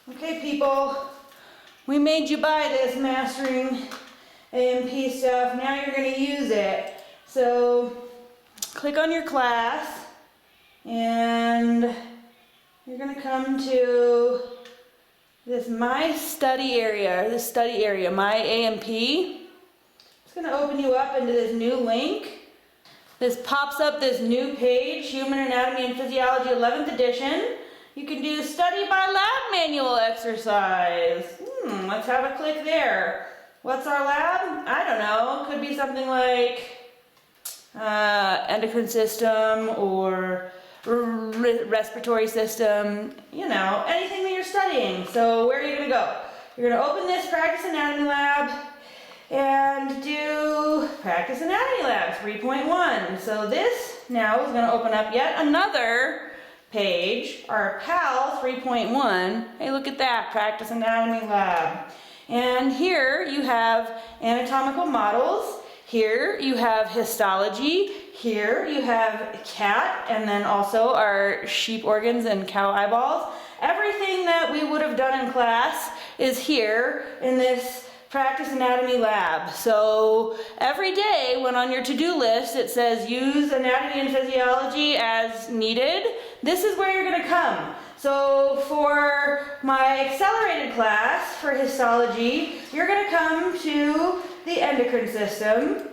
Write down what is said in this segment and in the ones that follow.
Okay, people, we made you buy this Mastering A&P stuff. Now you're going to use it. So click on your class and you're going to come to this My Study area, My A&P. It's going to open you up into this new link. This pops up this new page, Human Anatomy and Physiology 11th edition. You can do study by lab manual exercise. Let's have a click there. What's our lab? I don't know. Could be something like endocrine system or respiratory system, you know, anything that you're studying. So where are you going to go? You're going to open this Practice Anatomy Lab and do Practice Anatomy Lab 3.1. So this now is going to open up yet another page, our PAL 3.1. Hey, look at that, Practice Anatomy Lab. And here you have anatomical models. Here you have histology. Here you have cat, and then also our sheep organs and cow eyeballs. Everything that we would have done in class is here in this Practice Anatomy Lab. So every day when on your to-do list it says use anatomy and physiology as needed, this is where you're going to come. So for my accelerated class for histology, you're going to come to the endocrine system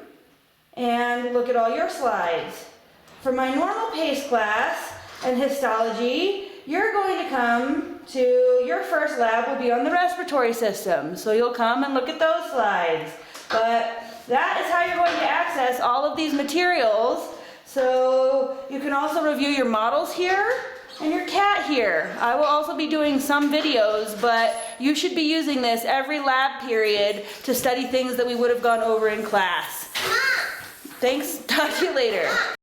and look at all your slides. For my normal pace class and histology, you're going to come to your first lab will be on the respiratory system. So you'll come and look at those slides. But that is how you're going to access all of these materials. So you can also review your models here and your cat here. I will also be doing some videos, but you should be using this every lab period to study things that we would have gone over in class. Thanks, talk to you later.